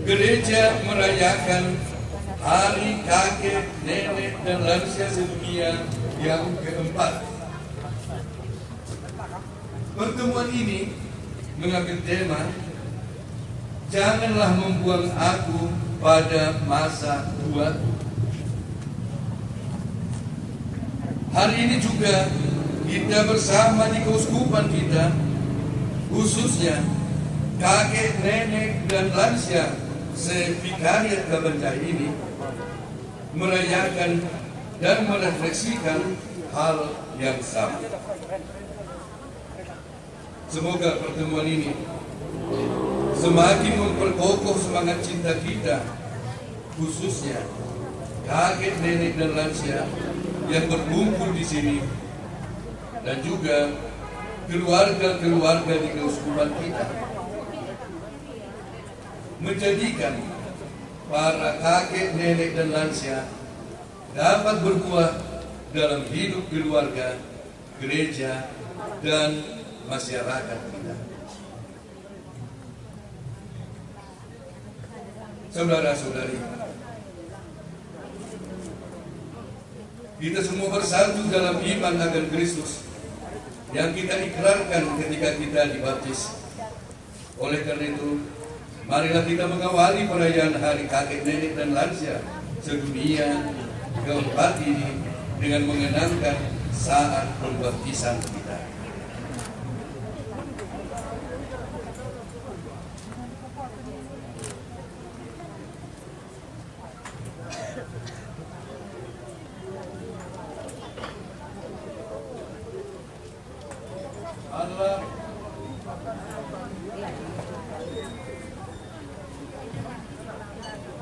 gereja merayakan Hari Kakek, Nenek, dan Lansia Sedunia yang keempat. Pertemuan ini mengambil tema "Janganlah membuang aku pada masa tuaku". Hari ini juga kita bersama di keuskupan kita, khususnya kakek, nenek, dan lansia sevikariat Kabanjai ini, merayakan dan merefleksikan hal yang sama. Semoga pertemuan ini semakin memperkokoh semangat cinta kita, khususnya kakek, nenek, dan lansia yang berkumpul di sini, dan juga keluarga-keluarga di keuskupan kita, menjadikan para kakek, nenek, dan lansia dapat berbuah dalam hidup keluarga, gereja, dan masyarakat kita. Saudara-saudari, kita semua bersatu dalam iman akan Kristus yang kita ikrarkan ketika kita dibaptis. Oleh karena itu, marilah kita mengawali perayaan Hari Kakek, Nenek, dan Lansia Sedunia keempat ini dengan mengenangkan saat pembaptisan kita.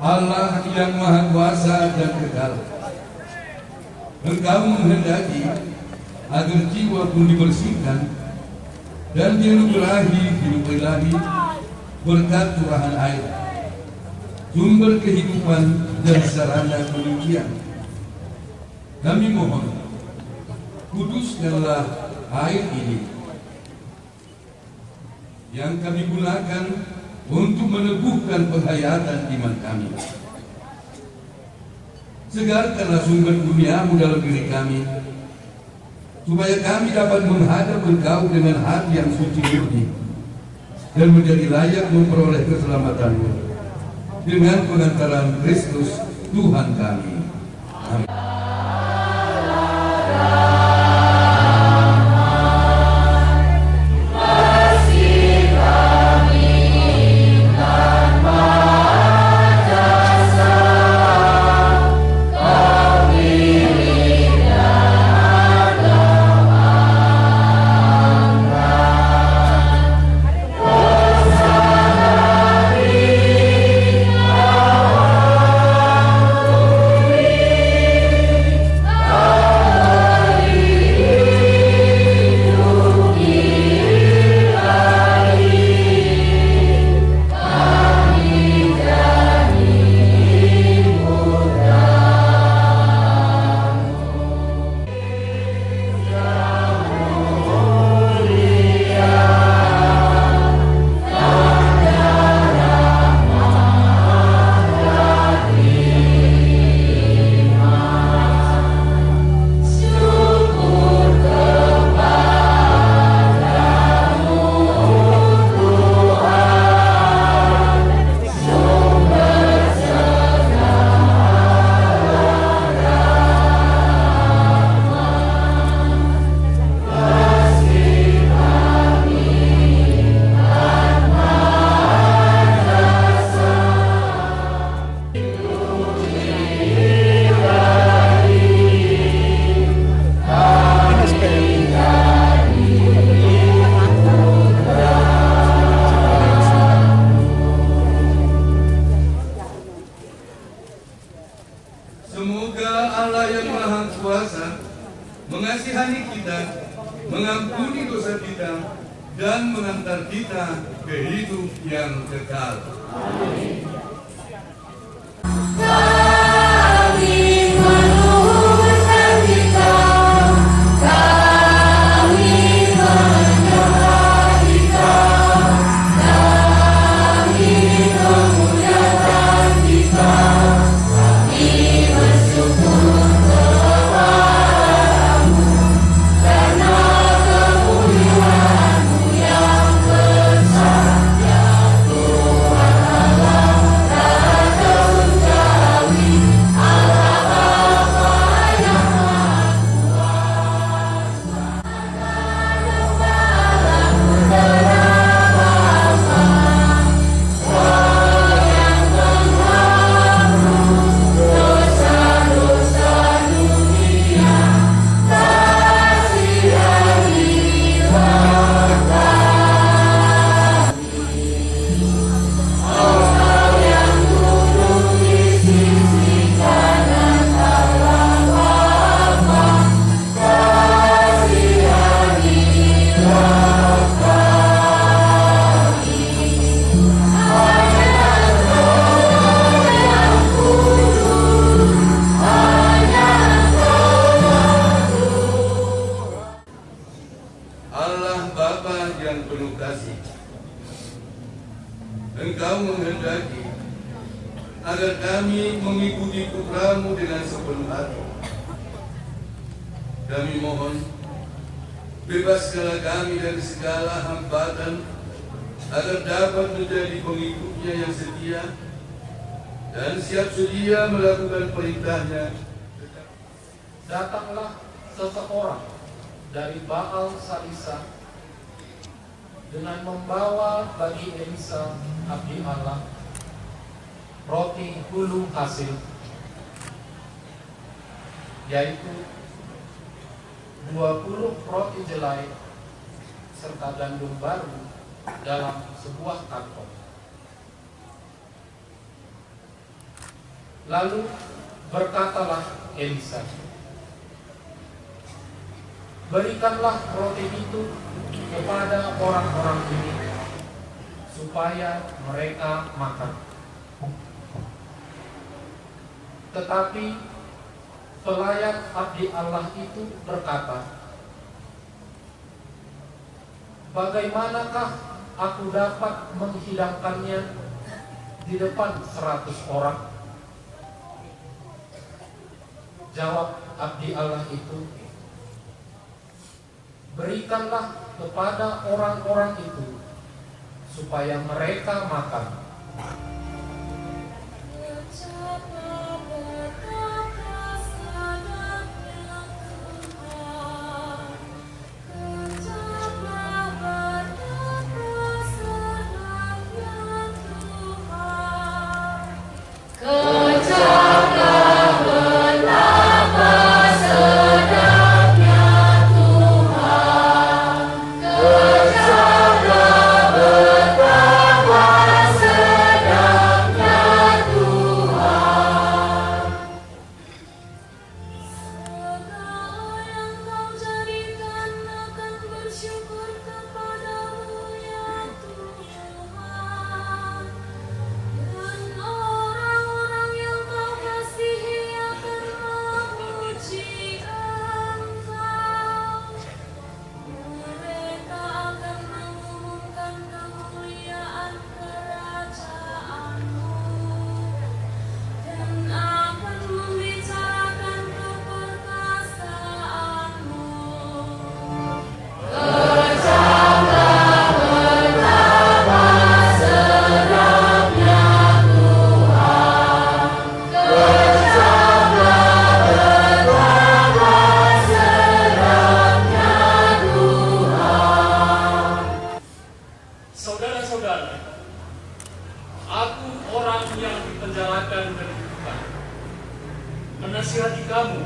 Allah yang Maha Kuasa dan Kekal, Engkau menghendaki agar jiwa pun dibersihkan dan dianugerahi hidup ilahi berkat curahan air, sumber kehidupan dan sarana pengujian. Kami mohon, kuduskanlah air ini yang kami gunakan untuk meneguhkan penghayatan iman kami. Segarkanlah sumber kurniamu dalam diri kami, supaya kami dapat menghadap Engkau dengan hati yang suci murni dan menjadi layak memperoleh keselamatanmu dengan pengantaran Kristus Tuhan kami. Amin. mengasihani kita, mengampuni dosa kita, dan mengantar kita ke hidup yang kekal. Amin. Kami Engkau menghendaki agar kami mengikuti putra-Mu dengan sepenuh hati. Kami mohon, bebaskanlah kami dari segala hambatan agar dapat menjadi pengikutnya yang setia dan siap sedia melakukan perintahnya. Datanglah seseorang dari Baal Salisa dengan membawa bagi Elisa abdi Allah roti hulu hasil, yaitu 20 roti jelai serta gandum baru dalam sebuah kantong. Lalu berkatalah Elisa, berikanlah roti itu kepada orang-orang ini supaya mereka makan. Tetapi pelayan abdi Allah itu berkata, bagaimanakah aku dapat menghidangkannya di depan 100 orang? Jawab abdi Allah itu, berikanlah kepada orang-orang itu supaya mereka makan. Menasihati kamu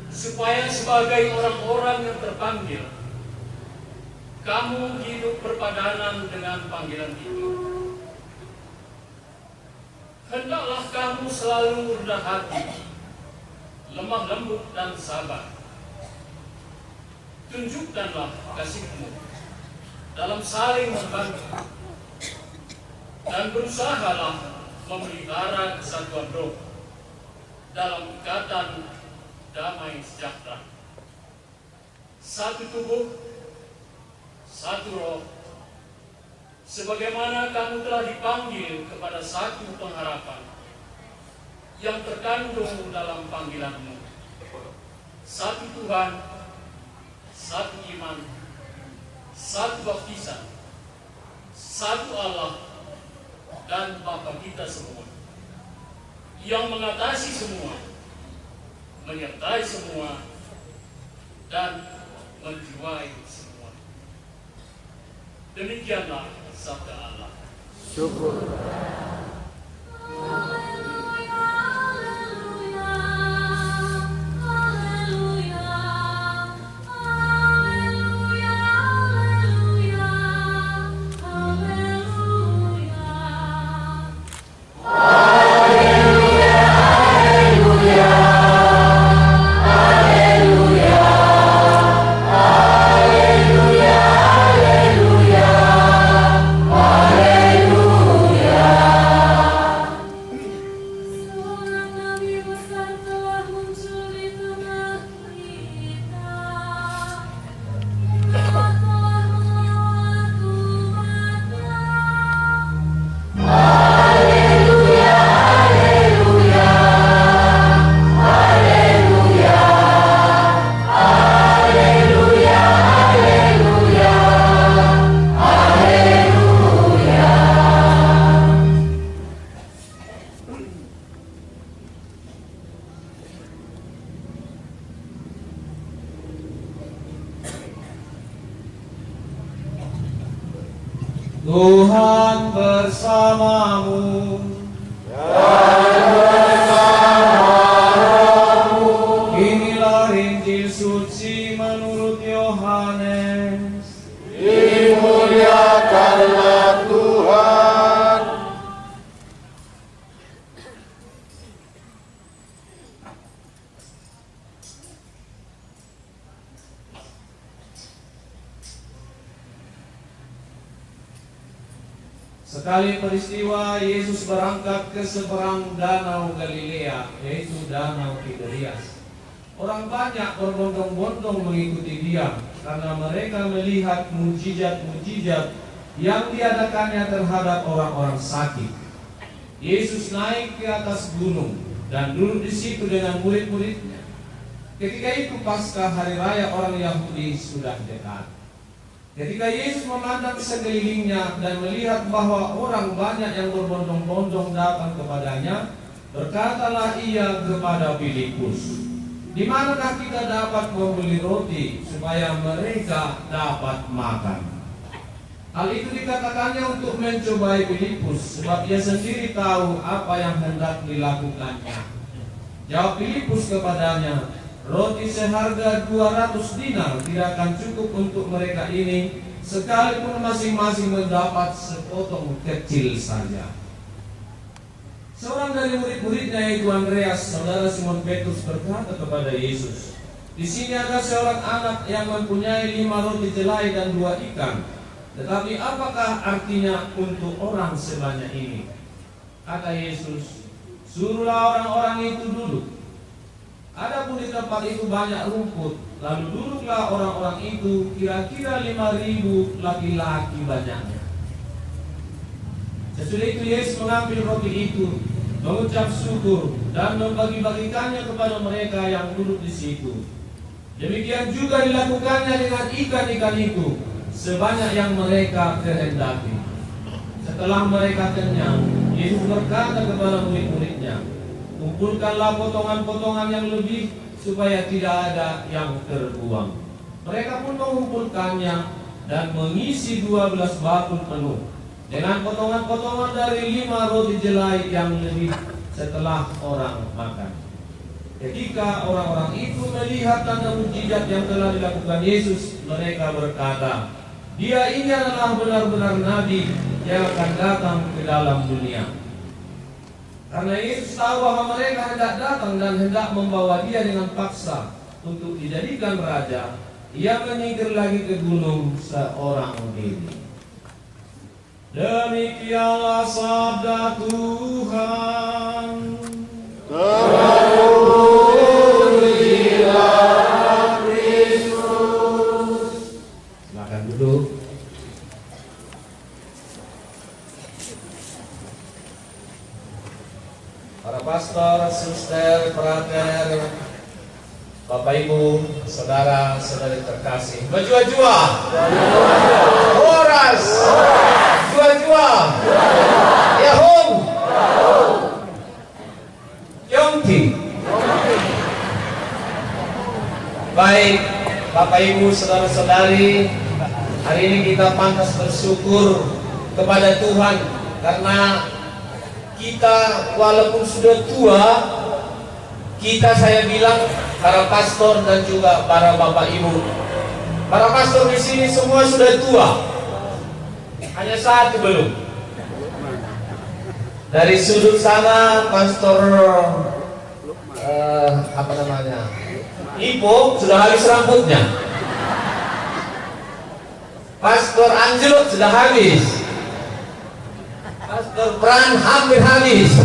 supaya sebagai orang-orang yang terpanggil, kamu hidup berpadanan dengan panggilan itu. Hendaklah kamu selalu rendah hati, lemah lembut dan sabar. Tunjukkanlah kasihmu dalam saling membantu, dan berusahalah memelihara kesatuan roh dalam ikatan damai sejahtera. Satu tubuh, satu roh, sebagaimana kamu telah dipanggil kepada satu pengharapan yang terkandung dalam panggilanmu. Satu Tuhan, satu iman, satu baptisan, satu Allah dan Bapa kita semua, yang mengatasi semua, menyertai semua, dan menjiwai semua. Demikianlah sabda Allah. Syukur. Haleluya. Tuhan bersamamu. Inilah Injil suci menurut Yohanes. Dimuliakanlah Tuhan. Sekali peristiwa Yesus berangkat ke seberang danau Galilea, yaitu danau Tiberias. Orang banyak berbondong-bondong mengikuti dia karena mereka melihat mujizat-mujizat yang diadakannya terhadap orang-orang sakit. Yesus naik ke atas gunung dan duduk di situ dengan murid-muridnya. Ketika itu Paskah, hari raya orang Yahudi, sudah dekat. Ketika Yesus memandang sekelilingnya dan melihat bahwa orang banyak yang berbondong-bondong datang kepadanya, berkatalah ia kepada Filipus, "Di manakah kita dapat membeli roti supaya mereka dapat makan?" Hal itu dikatakannya untuk mencobai Filipus, sebab ia sendiri tahu apa yang hendak dilakukannya. Jawab Filipus kepadanya, "Roti seharga 200 dinar tidak akan cukup untuk mereka ini, sekalipun masing-masing mendapat sepotong kecil saja." Seorang dari murid-muridnya, yaitu Andreas, saudara Simon Petrus, berkata kepada Yesus, "Di sini ada seorang anak yang mempunyai 5 roti jelai dan 2 ikan. Tetapi apakah artinya untuk orang sebanyak ini?" Kata Yesus, "Suruhlah orang-orang itu duduk." Adapun di tempat itu banyak rumput, lalu duduklah orang-orang itu, kira-kira 5.000 laki-laki banyaknya. Sesudah itu Yesus mengambil roti itu, mengucap syukur dan membagi-bagikannya kepada mereka yang duduk di situ. Demikian juga dilakukannya dengan ikan-ikan itu, sebanyak yang mereka kehendaki. Setelah mereka kenyang, Yesus berkata kepada murid-muridnya, "Kumpulkanlah potongan-potongan yang lebih, supaya tidak ada yang terbuang." Mereka pun mengumpulkannya dan mengisi 12 bakul penuh dengan potongan-potongan dari 5 roti jelai yang lebih setelah orang makan. Ketika orang-orang itu melihat tanda mujizat yang telah dilakukan Yesus, mereka berkata, "Dia ini adalah benar-benar nabi yang akan datang ke dalam dunia." Karena Yesus tahu bahwa mereka hendak datang dan hendak membawa dia dengan paksa untuk dijadikan raja, ia menyingkir lagi ke gunung seorang diri. Demikianlah sabda Tuhan. Terpujilah Kristus. Silakan duduk. Para pastor, suster, frater, Bapak Ibu, saudara-saudari terkasih, berjua-jua, horas, jua-jua, yahum, yongki. Baik, Bapak Ibu, saudara-saudari, hari ini kita pantas bersyukur kepada Tuhan karena kita walaupun sudah tua, saya bilang para pastor dan juga para bapak ibu, para pastor di sini semua sudah tua, hanya satu belum. Dari sudut sana pastor Ipo sudah habis rambutnya, Pastor Angelo sudah habis, Pastor Pran hampir habis,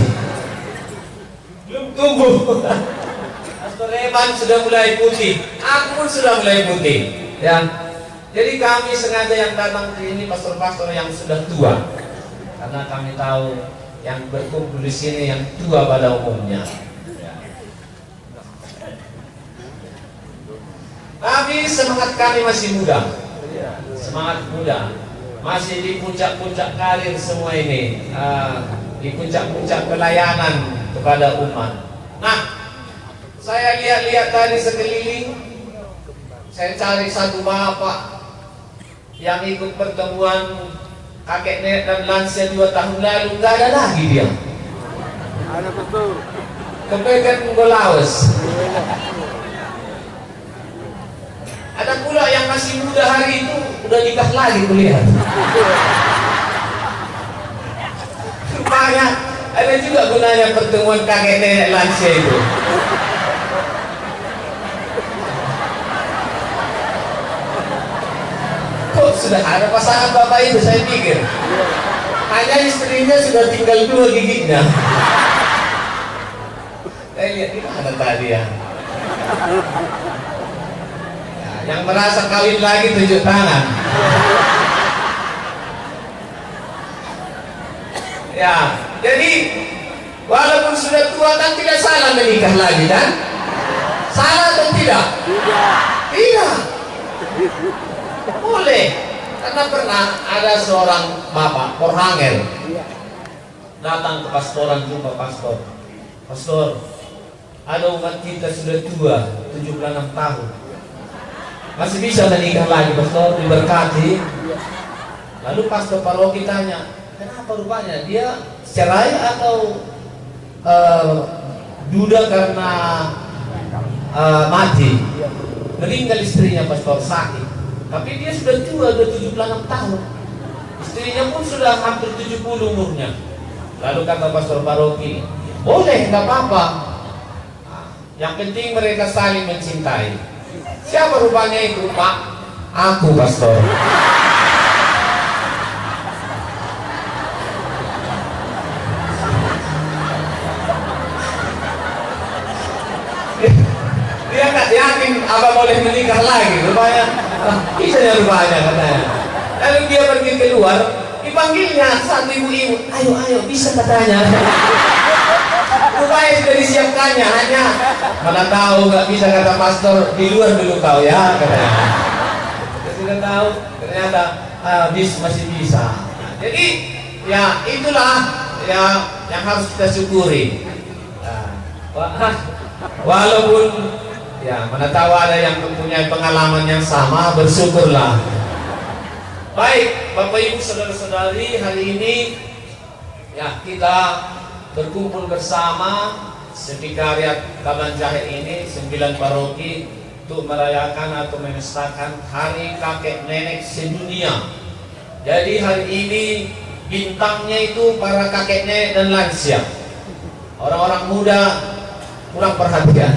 belum tumbuh. Pastor Evan sudah mulai putih, aku pun sudah mulai putih. Ya, jadi kami sengaja yang datang ke ini pastor-pastor yang sudah tua, karena kami tahu yang berkumpul di sini yang tua pada umumnya. Tapi semangat kami masih muda, semangat muda, masih di puncak-puncak karir semua ini, di puncak-puncak pelayanan kepada umat. Nah, saya lihat-lihat tadi sekeliling, saya cari satu bapak yang ikut pertemuan kakek nenek dan lansia 2 tahun lalu nggak ada lagi dia. Ada betul. Kepekan Golawas. Ada pula yang masih muda hari itu udah nikah lagi kulihat. Rupanya ada juga gunanya pertemuan kakek nenek lansia itu. Kok sudah ada pasangan bapak itu, saya pikir hanya istrinya sudah tinggal 2 giginya. Saya lihat di mana tadi ya. Yang merasa kawin lagi tunjuk tangan. Ya, jadi walaupun sudah tua kan tidak salah menikah lagi kan? Salah atau tidak? Tidak. Boleh. Karena pernah ada seorang bapak Porhangel datang ke pastoran, jumpa pastor. Pastor, ada umat kita sudah tua 76 tahun. Masih bisa menikah lagi, pastor, diberkati. Lalu pastor paroki tanya, kenapa rupanya dia cerai atau duda karena mati? Meninggal istrinya, pastor, sakit. Tapi dia sudah tua, sudah 76 tahun. Istrinya pun sudah hampir 70 umurnya. Lalu kata pastor paroki, boleh, nggak apa-apa. Yang penting mereka saling mencintai. Siapa rupanya itu, Pak? Aku, pastor. Dia nggak yakin apa boleh menikah lagi, rupanya bisa ya rupanya katanya. Lalu dia pergi keluar, dipanggilnya satu ibu-ibu, ayo bisa katanya. Rupanya sudah disiapkannya, hanya mana tahu nggak bisa kata pastor, di luar dulu kau ya katanya. Kita sudah tahu ternyata masih bisa. Nah, jadi ya itulah ya yang harus kita syukuri. Nah, walaupun ya mana tahu ada yang mempunyai pengalaman yang sama, bersyukurlah. Baik, Bapak Ibu saudara-saudari, hari ini ya kita berkumpul bersama Sekretariat Taman Jahe ini 9 paroki untuk merayakan atau memestakan Hari Kakek Nenek Sedunia. Jadi hari ini bintangnya itu para kakek nenek dan lansia. Orang-orang muda kurang perhatian.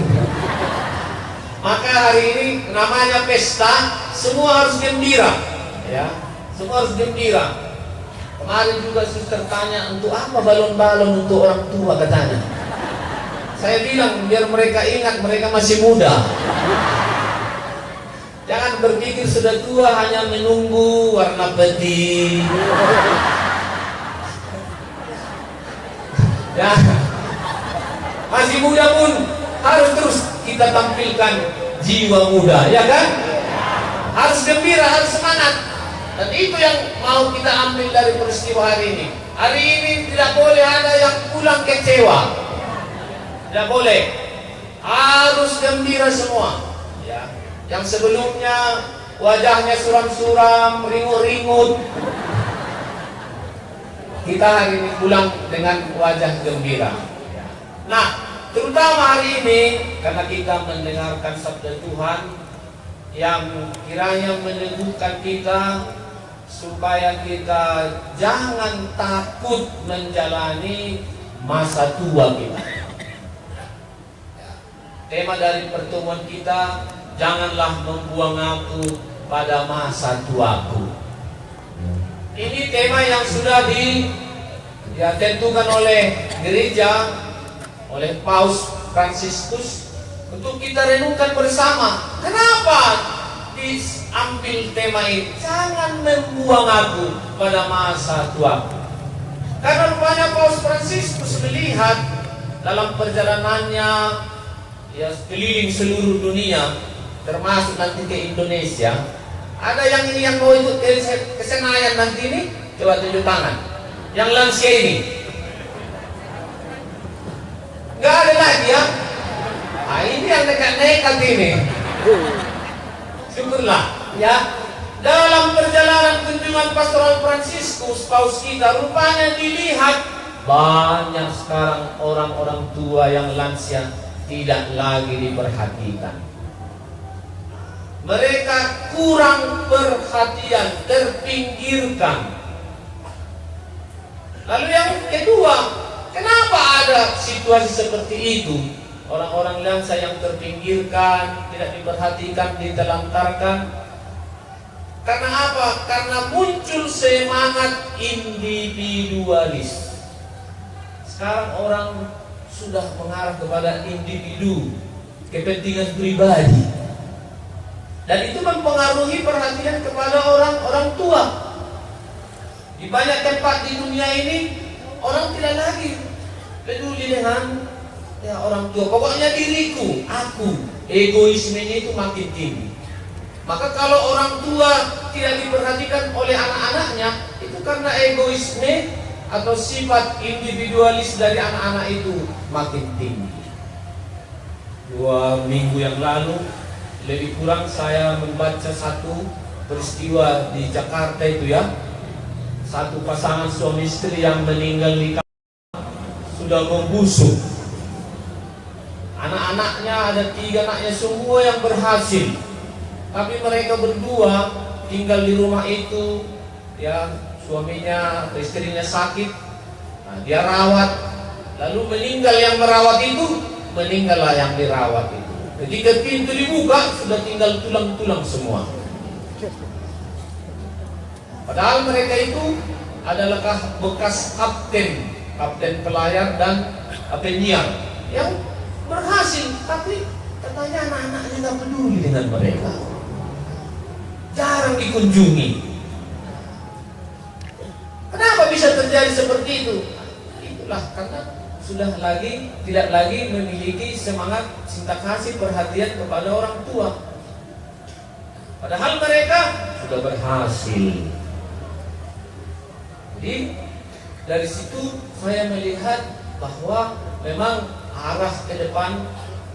Maka hari ini namanya pesta, semua harus gembira, ya, semua harus gembira. Kemarin juga suster tanya, untuk apa balon-balon untuk orang tua katanya. Saya bilang biar mereka ingat mereka masih muda. Jangan berpikir sudah tua hanya menunggu warna peti. Ya, masih muda pun harus terus kita tampilkan jiwa muda, ya kan? Harus gembira, harus semangat. Dan itu yang mau kita ambil dari peristiwa hari ini. Hari ini tidak boleh ada yang pulang kecewa. Tidak boleh. Harus gembira semua. Ya. Yang sebelumnya wajahnya suram-suram, ringut-ringut, kita hari ini pulang dengan wajah gembira. Nah, terutama hari ini karena kita mendengarkan sabda Tuhan yang kiranya meneguhkan kita supaya kita jangan takut menjalani masa tua kita. Tema dari pertemuan kita, janganlah membuang aku pada masa tuaku. Ini tema yang sudah ditentukan oleh gereja, oleh Paus Fransiskus untuk kita renungkan bersama. Kenapa diambil tema ini? Jangan membuang aku pada masa tuaku. Karena rupanya Paus Fransiskus melihat dalam perjalanannya ya keliling seluruh dunia, termasuk nanti ke Indonesia. Ada yang ini yang mau ikut ke Senayan nanti ini, coba tunjuk tangan. Yang lansia ini nggak ada lagi ya. Nah, ini yang nekat-nekat ini. Syukurlah ya. dalam perjalanan kunjungan pastoral Fransiskus, paus kita rupanya dilihat banyak sekarang orang-orang tua yang lansia tidak lagi diperhatikan. Mereka kurang perhatian, terpinggirkan. Lalu yang kedua, kenapa ada situasi seperti itu? Orang-orang lansia yang terpinggirkan, tidak diperhatikan, ditelantarkan. Karena apa? Karena muncul semangat individualis. Sekarang orang sudah mengarah kepada individu, kepentingan pribadi. Dan itu mempengaruhi perhatian kepada orang-orang tua. Di banyak tempat di dunia ini, orang tidak lagi peduli dengan orang tua. Pokoknya diriku, aku, egoismenya itu makin tinggi. Maka kalau orang tua tidak diperhatikan oleh anak-anaknya, itu karena egoisme atau sifat individualis dari anak-anak itu makin tinggi. 2 minggu yang lalu, lebih kurang saya membaca satu peristiwa di Jakarta itu ya. Satu pasangan suami istri yang meninggal di kamar sudah membusuk. Anak-anaknya ada 3 anaknya semua yang berhasil. Tapi mereka berdua tinggal di rumah itu, ya suaminya atau istrinya sakit, nah, dia rawat, lalu meninggal yang merawat itu, meninggallah yang dirawat itu. Ketika pintu dibuka sudah tinggal tulang-tulang semua. Padahal mereka itu adalah bekas kapten pelayar dan penyiar yang berhasil, tapi katanya anak-anaknya nggak peduli dengan mereka. Jarang dikunjungi. Kenapa bisa terjadi seperti itu? Itulah karena sudah tidak lagi memiliki semangat cinta kasih perhatian kepada orang tua. Padahal mereka sudah berhasil. Jadi dari situ saya melihat bahwa memang arah ke depan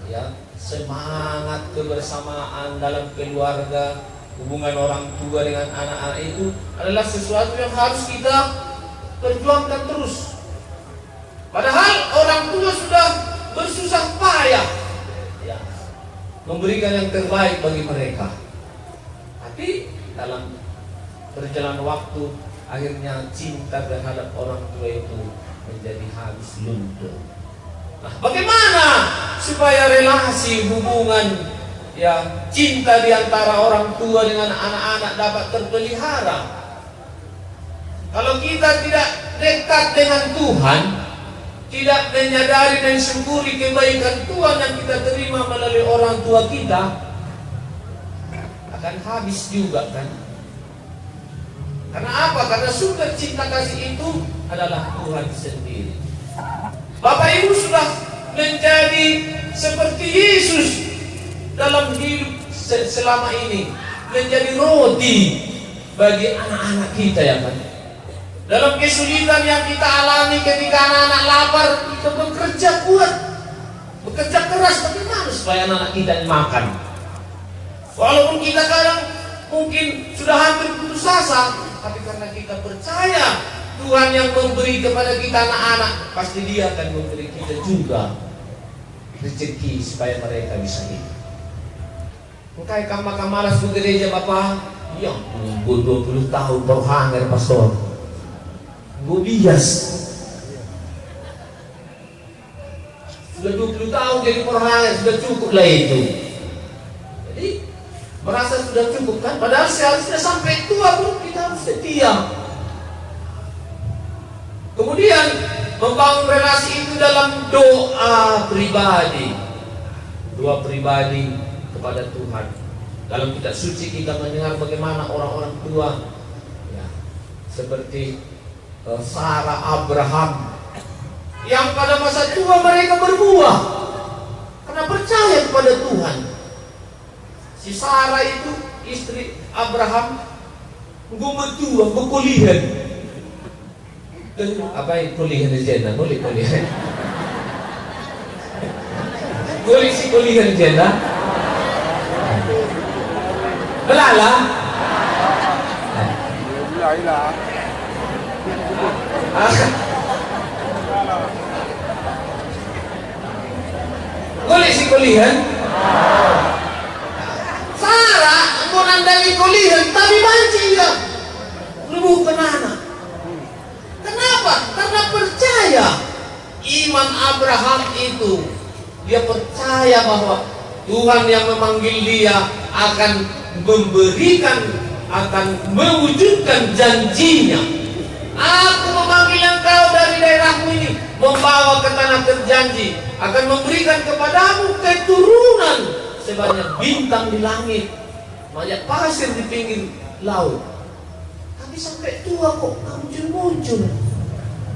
ya, semangat kebersamaan dalam keluarga, hubungan orang tua dengan anak-anak itu adalah sesuatu yang harus kita perjuangkan terus. Padahal orang tua sudah bersusah payah ya, memberikan yang terbaik bagi mereka. Tapi dalam berjalan waktu, akhirnya cinta terhadap orang tua itu menjadi habis luntur. Nah, bagaimana supaya relasi hubungan ya cinta di antara orang tua dengan anak-anak dapat terpelihara? Kalau kita tidak dekat dengan Tuhan, tidak menyadari dan syukuri kebaikan Tuhan yang kita terima melalui orang tua kita, akan habis juga kan? Karena apa? Karena sumber cinta kasih itu adalah Tuhan sendiri. Bapak Ibu sudah menjadi seperti Yesus dalam hidup selama ini, menjadi roti bagi anak-anak kita ya kan. Dalam kesulitan yang kita alami ketika anak-anak lapar, kita bekerja kuat, bekerja keras, bagaimana supaya anak-anak kita makan. Walaupun kita kadang mungkin sudah hampir putus asa, tapi karena kita percaya Tuhan yang memberi kepada kita anak-anak, pasti Dia akan memberi kita juga rezeki supaya mereka bisa hidup. Mungkin kamu malas ke gereja Bapak, ya 20 tahun baru hanger pastor, gue bias. Sudah 20 tahun jadi perhanger, sudah cukup lah itu. Jadi merasa sudah cukup kan? Padahal seharusnya sampai tua pun kita harus setia. Kemudian membangun relasi itu dalam doa pribadi, doa pribadi kepada Tuhan. Dalam kitab suci kita mendengar bagaimana orang-orang tua ya, seperti Sarah, Abraham, yang pada masa tua mereka berbuah karena percaya kepada Tuhan. Si Sarah itu istri Abraham, gue tua, gue kuliah. Apa yang kuliah di jena? Boleh kuliah. Boleh si kuliah di jena. Belala. hilang. Boleh si kulihan? Sarah, mau nandali kulihan, tapi banci ya. Lebih anak. Kenapa? Karena percaya. Iman Abraham itu, dia percaya bahwa Tuhan yang memanggil dia akan memberikan, akan mewujudkan janjinya. Aku memanggil engkau dari daerahmu ini, membawa ke tanah terjanji, akan memberikan kepadamu keturunan sebanyak bintang di langit, banyak pasir di pinggir laut. Tapi sampai tua kok muncul-muncul.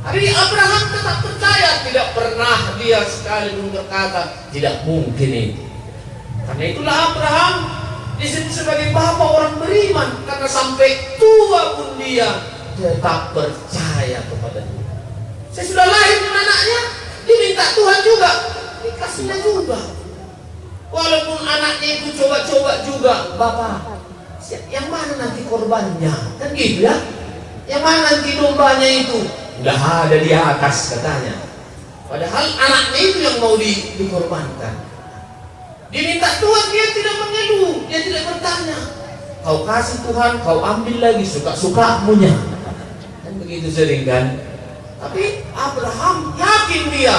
Hari Abraham tetap percaya, tidak pernah dia sekali pun berkata tidak mungkin itu. Karena itulah Abraham disebut sebagai bapak orang beriman, karena sampai tua pun dia tetap percaya kepada Tuhan. Saya sudah lahir dengan anaknya, diminta Tuhan juga, dikasihnya juga. Walaupun anaknya itu coba-coba juga, bapak, yang mana nanti korbannya? Kan gitu ya? Yang mana nanti dombanya itu? Udah ada di atas katanya. Padahal anaknya itu yang mau dikorbankan. Diminta Tuhan, dia tidak mengeluh, dia tidak bertanya. Kau kasih Tuhan, kau ambil lagi suka-sukamunya. Kan begitu sering kan? Tapi Abraham yakin dia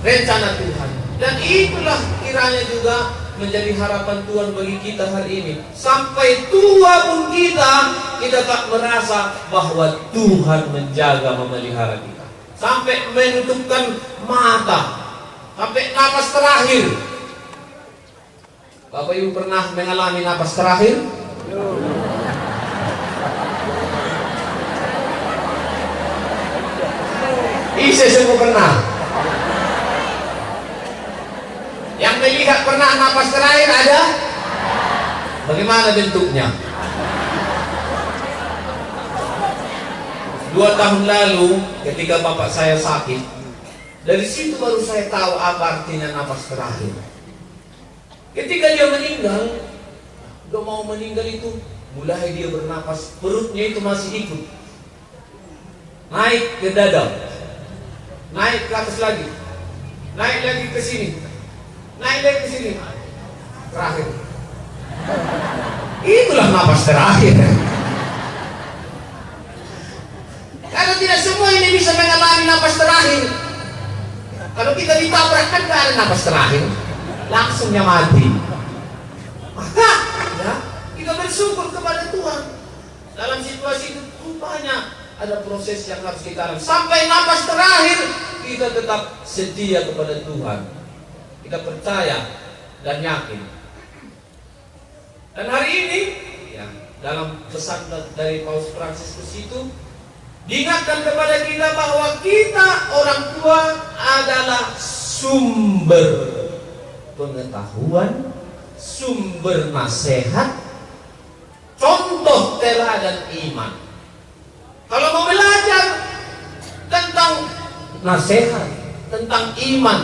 rencana Tuhan. Dan itulah kiranya juga menjadi harapan Tuhan bagi kita hari ini. Sampai tua pun kita tak merasa bahwa Tuhan menjaga, memelihara kita. Sampai menutupkan mata, sampai napas terakhir. Bapak Ibu pernah mengalami napas terakhir? Saya semua pernah. Yang melihat pernah napas terakhir ada? Bagaimana bentuknya? 2 tahun lalu ketika bapak saya sakit, dari situ baru saya tahu apa artinya napas terakhir. Ketika dia meninggal, udah mau meninggal itu, mulai dia bernapas, perutnya itu masih ikut, naik ke dada, naik ke atas lagi, naik lagi ke sini, naik lagi ke sini, terakhir. Itulah napas terakhir. Karena tidak semua ini bisa mengalami napas terakhir. Kalau kita ditabrak kan gak ada napas terakhir, langsungnya mati. Maka ya, kita bersyukur kepada Tuhan. Dalam situasi itu rupanya ada proses yang harus kita alami. Sampai napas terakhir kita tetap setia kepada Tuhan. Kita percaya dan yakin. Dan hari ini ya, dalam pesan dari Paus Fransiskus itu diingatkan kepada kita bahwa kita orang tua adalah sumber pengetahuan, sumber nasihat, contoh teladan iman. Kalau mau belajar tentang nasihat, tentang iman,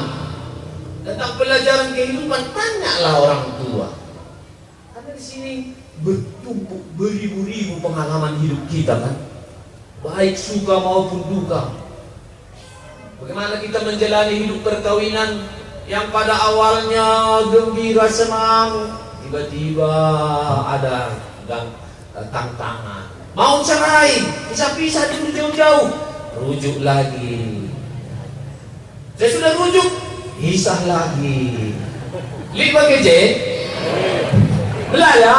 tentang pelajaran kehidupan, tanyalah orang tua. Karena di sini bertumpuk beribu-ribu pengalaman hidup kita kan, baik suka maupun duka. Bagaimana kita menjalani hidup perkawinan yang pada awalnya gembira senang, tiba-tiba ada tantangan. Mau cerai, pisah-pisah dulu jauh-jauh, rujuk lagi. Saya sudah rujuk, pisah lagi. Lihat pakai J, belaya.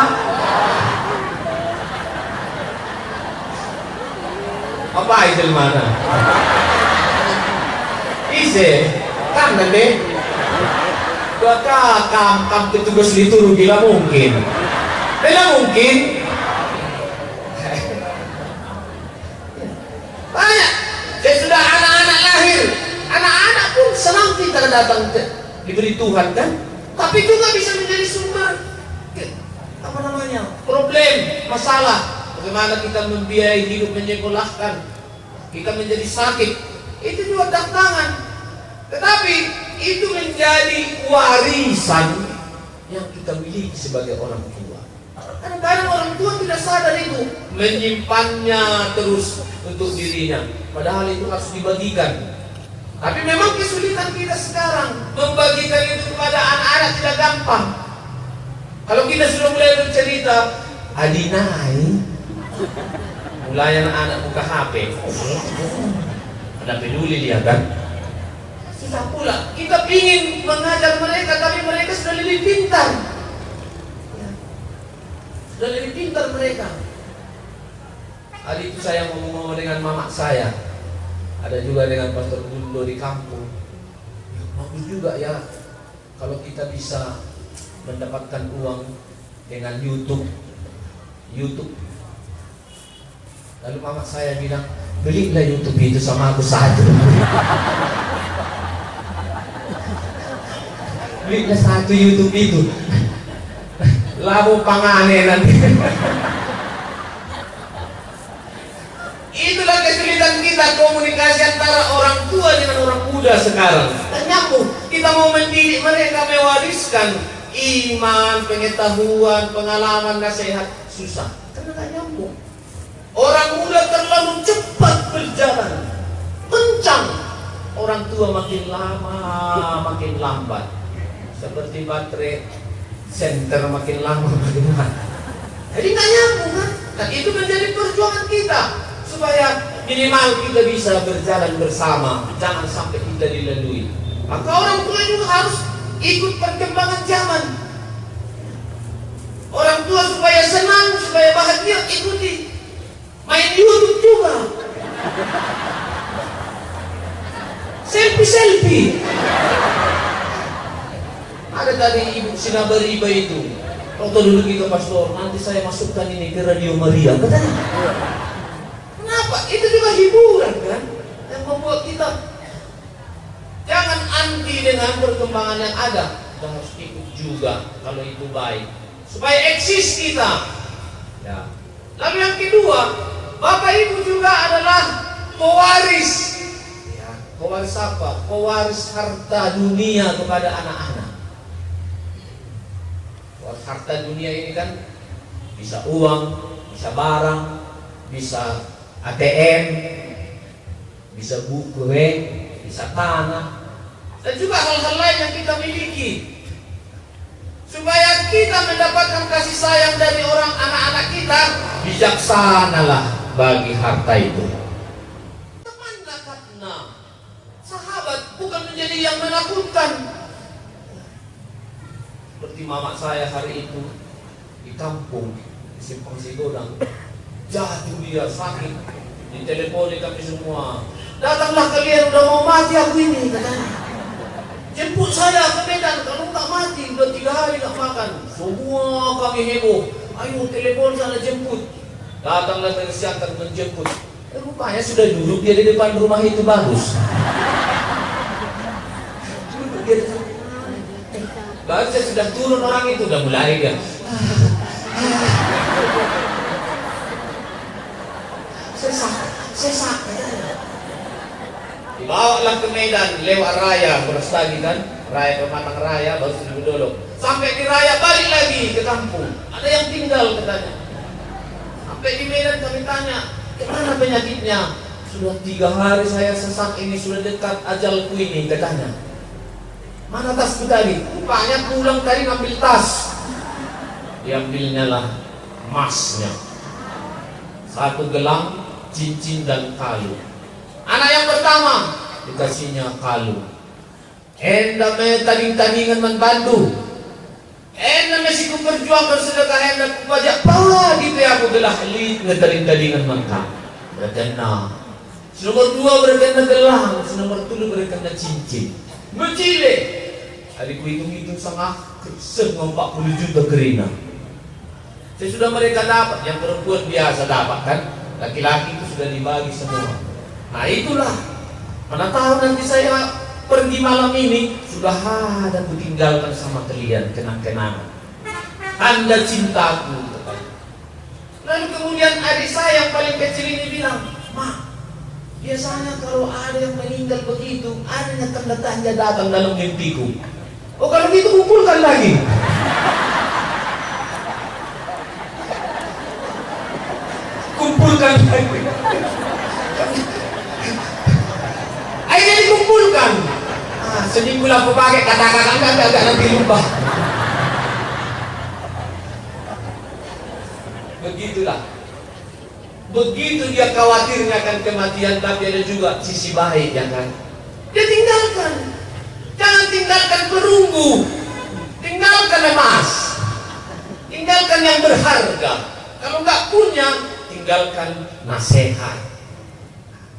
Apa itu mana? Ise, kan nanti. Baka kam ketugas dituru gila mungkin. Tidak mungkin. Banyak. Saya sudah anak-anak lahir, anak-anak pun senang kita datang diberi Tuhan kan. Tapi juga bisa menjadi sumber apa namanya problem, masalah. Bagaimana kita membiayai hidup, menyekolahkan, kita menjadi sakit, itu juga tantangan. Tetapi itu menjadi warisan yang kita miliki sebagai orang tua. Kadang-kadang orang tua tidak sadar itu, menyimpannya terus untuk dirinya. Padahal itu harus dibagikan. Tapi memang kesulitan kita sekarang membagikan itu kepada anak-anak tidak gampang. Kalau kita sudah mulai bercerita, Adinai, mulai anak-anak buka HP, ada peduli dia kan? Susah pula. Kita ingin mengajar mereka, tapi mereka sudah lebih pintar. Sudah lebih pintar mereka. Hari itu saya ngomong dengan mama saya. Ada juga dengan Pastor Gundo di kampung. Ya, bagus juga ya kalau kita bisa mendapatkan uang dengan YouTube. Lalu mama saya bilang, belilah YouTube itu sama aku satu. Belilah satu YouTube itu. Labu pangane nanti. Itulah kesulitan kita komunikasi antara orang tua dengan orang muda sekarang. Dan nyambung, kita mau mendidik mereka, mewariskan iman, pengetahuan, pengalaman, nasihat, susah. Karena tak nyambung. Orang muda terlalu cepat berjalan, kencang. Orang tua makin lama, makin lambat. Seperti baterai senter makin lama, makin lambat. Jadi tak nyambung kan? Dan itu menjadi perjuangan kita. Supaya minimal kita bisa berjalan bersama, jangan sampai kita dilalui. Maka orang tua juga harus ikut perkembangan zaman. Orang tua supaya senang, supaya bahagia, ikuti main YouTube juga. Selfie. Ada tadi ibu Sinabariba itu. Waktu dulu kita pastor, nanti saya masukkan ini ke Radio Maria, katanya. Kenapa? Itu juga hiburan kan, yang membuat kita jangan anti dengan perkembangan yang ada. Kita harus ikut juga kalau itu baik, supaya eksis kita. Ya. Lalu yang kedua, Bapak Ibu juga adalah pewaris. Ya. Pewaris apa? Pewaris harta dunia kepada anak-anak. Pewaris harta dunia ini kan bisa uang, bisa barang, bisa ATM, bisa buku, bisa tanah, dan juga hal-hal lain yang kita miliki. Supaya kita mendapatkan kasih sayang dari orang anak-anak kita, bijaksanalah bagi harta itu. Temanlah karena sahabat bukan menjadi yang menakutkan. Seperti mama saya hari itu di kampung, di Simpang Sigodang. Jatuh dia sakit, diteleponi kami semua. Datanglah kalian, udah mau mati aku ini, katanya. Jemput saya ke Medan, kalau tak mati, udah 3 hari tak makan. Semua kami heboh. Ayo telepon sana jemput. Datanglah dari Siantar menjemput. Rupanya sudah duduk dia di depan rumah itu bagus. Duduk dia di depan. Baru saya sudah turun orang itu, udah mulai dia. Sesak. Dibawalah ke Medan lewat raya, beras lagi kan, raya Pematang Raya, baru sudah Bedolok. Sampai di raya balik lagi ke kampung. Ada yang tinggal katanya. Sampai di Medan kami tanya, kemana penyakitnya? Sudah 3 hari saya sesak ini, sudah dekat ajalku ini, katanya. Mana tasku tadi? Rupanya pulang tadi ngambil tas. Diambilnya lah emasnya. 1 gelang, cincin dan kalung. Anak yang pertama dikasihnya kalung. Enda me tanding-tandingan membantu. Enda mesti ku berjuang bersedekah, enda ku pajak pagi pe aku gelah lit ngetanding-tandingan mangka. Berkena. Nomor 2 berkena gelang, nomor 3 berkena cincin. Becile. Adikku hitung-hitung sangat 40 juta gerina. Sesudah mereka dapat, yang perempuan biasa dapat kan, laki-laki itu sudah dibagi semua. Nah itulah, mana tahu nanti saya pergi malam ini sudah ada ku tinggalkan sama kalian kenang-kenangan. Anda cintaku. Lalu kemudian adik saya yang paling kecil ini bilang, Ma, biasanya kalau ada yang meninggal begitu, ada tanda-tanda datang dalam mimpiku. Oh kalau gitu kumpulkan lagi. dikumpulkan. Akhirnya dikumpulkan. Seminggu lah aku pakai kata-kata agak nanti lupa. Begitulah. Begitu dia khawatirnya akan kematian, tapi ada juga sisi baik, ya kan? Dia tinggalkan. Jangan tinggalkan perunggu. Tinggalkan emas. Tinggalkan yang berharga. Kalau nggak punya, tinggalkan nasihat.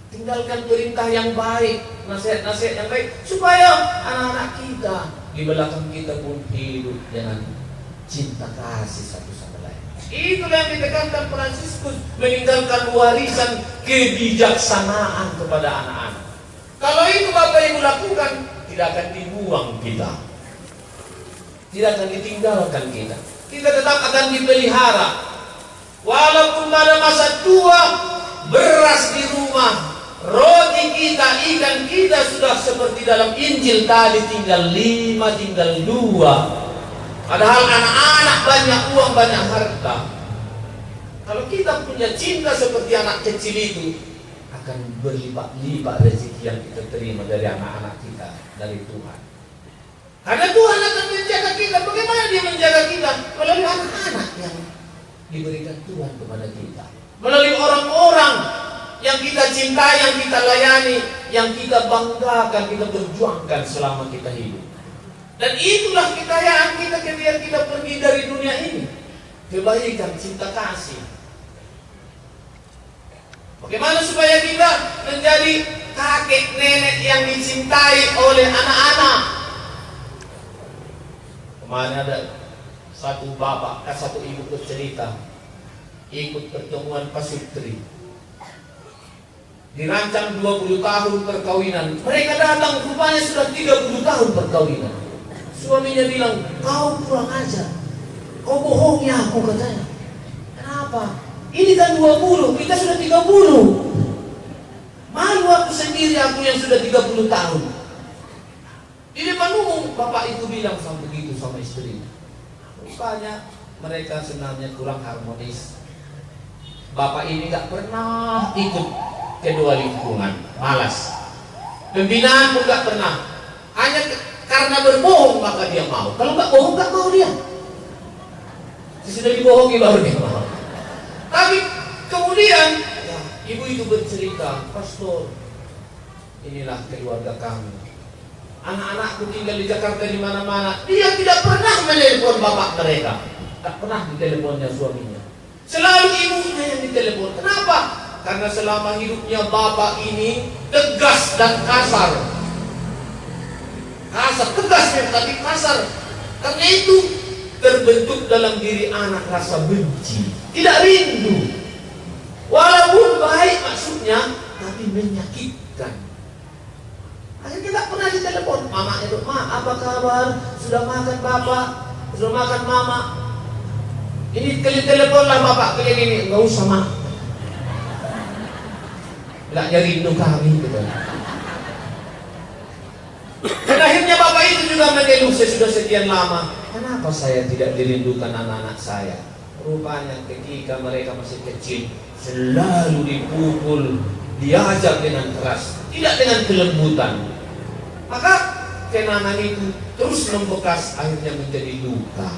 Tinggalkan perintah yang baik, nasihat-nasihat yang baik, supaya anak-anak kita di belakang kita pun hidup dengan cinta kasih satu sama lain. Itulah yang ditekankan Fransiskus, meninggalkan warisan kebijaksanaan kepada anak-anak. Kalau itu Bapak Ibu lakukan, tidak akan dibuang kita, tidak akan ditinggalkan kita. Kita tetap akan dipelihara. Walaupun pada masa tua beras di rumah, roti kita, ikan kita sudah seperti dalam Injil tadi, tinggal 5, tinggal 2. Padahal anak-anak banyak uang, banyak harta. Kalau kita punya cinta seperti anak kecil itu, akan berlipat-lipat rezeki yang kita terima dari anak-anak kita, dari Tuhan. Karena Tuhan akan menjaga kita. Bagaimana Dia menjaga kita? Melalui anak-anak yang diberikan Tuhan kepada kita, melalui orang-orang yang kita cintai, yang kita layani, yang kita banggakan, kita berjuangkan selama kita hidup. Dan itulah kekayaan kita ketika kita pergi dari dunia ini. Kebaikan, cinta kasih. Bagaimana supaya kita menjadi kakek nenek yang dicintai oleh anak-anak? Kemarin ada satu ibu bercerita, ikut pertemuan pasutri. Dirancang 20 tahun perkawinan. Mereka datang, rupanya sudah 30 tahun perkawinan. Suaminya bilang, kau kurang ajar, kau bohongi aku, katanya. Kenapa? Ini kan 20, kita sudah 30. Malu aku sendiri, aku yang sudah 30 tahun. Di depan umum, bapak itu bilang sama begitu sama istrinya. Rupanya mereka sebenarnya kurang harmonis. Bapak ini gak pernah ikut kedua lingkungan, malas. Pembinaan pun gak pernah. Hanya karena berbohong maka dia mau. Kalau gak bohong gak mau dia. Sudah dibohongi baru dia mau. Tapi kemudian ya, ibu itu bercerita, pastor, inilah keluarga kami. Anak-anakku tinggal di Jakarta di mana-mana. Dia tidak pernah menelepon bapak mereka. Tak pernah diteleponnya suaminya. Selalu ibunya yang ditelepon. Kenapa? Karena selama hidupnya bapak ini tegas dan kasar. Kasar, tegas tapi kasar. Karena itu terbentuk dalam diri anak rasa benci, tidak rindu. Walaupun baik maksudnya, tapi menyakitkan. Akhirnya tidak pernah ditelepon. Mama itu, ma, apa kabar? Sudah makan bapak? Sudah makan mama? Ini kali teleponlah bapak kalian ini, enggak usah ma. Enggak rindu kami gitu. Dan akhirnya bapak itu juga mengeluh, saya sudah sekian lama. Kenapa saya tidak dirindukan anak-anak saya? Rupanya ketika mereka masih kecil, selalu dipukul, diajar dengan keras, tidak dengan kelembutan. Maka kenangan itu terus membekas, akhirnya menjadi luka.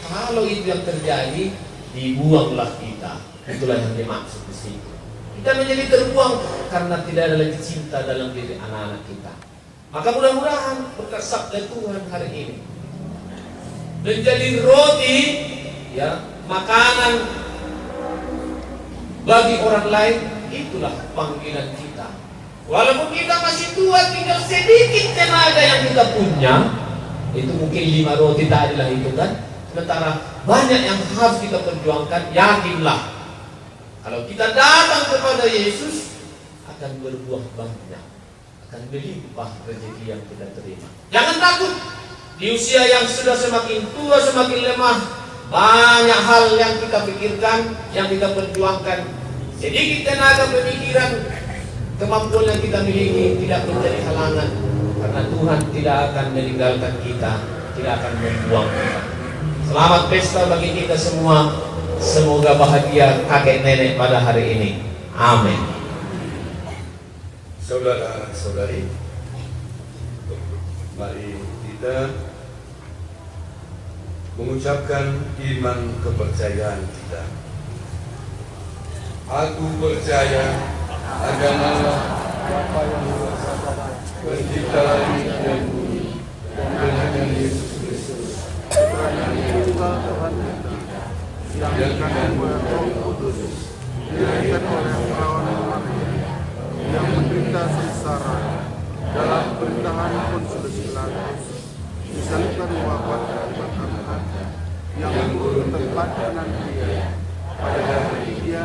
Kalau itu yang terjadi, dibuanglah kita. Itulah yang dimaksud di situ. Kita menjadi terbuang karena tidak ada lagi cinta dalam diri anak-anak kita. Maka mudah-mudahan berkat sabda Tuhan hari ini menjadi roti, ya, makanan bagi orang lain. Itulah panggilan kita. Walaupun kita masih tua, tinggal sedikit tenaga yang kita punya, itu mungkin 5 roti tadi lah itu kan. Sementara banyak yang harus kita perjuangkan. Yakinlah, kalau kita datang kepada Yesus, akan berbuah banyak, akan berlimpah rezeki yang kita terima. Jangan takut. Di usia yang sudah semakin tua, semakin lemah, banyak hal yang kita pikirkan, yang kita perjuangkan. Sedikit tenaga, pemikiran, kemampuan yang kita miliki tidak menjadi halangan, karena Tuhan tidak akan meninggalkan kita, tidak akan membuang kita. Selamat pesta bagi kita semua. Semoga bahagia kakek nenek pada hari ini. Amin. Saudara-saudari, mari kita mengucapkan iman kepercayaan kita. Aku percaya akan Allah, Bapa yang Esa, Pencipta langit dan bumi, dan akan Yesus Kristus, Putra Tunggal Tuhan kita, yang dikandung oleh Roh Kudus, dilahirkan oleh perawan Maria, yang menderita sengsara dalam perintahan Pontius Pilatus, disalibkan wafat dan dimakamkan, yang turun tempat kanan Dia, pada hari Dia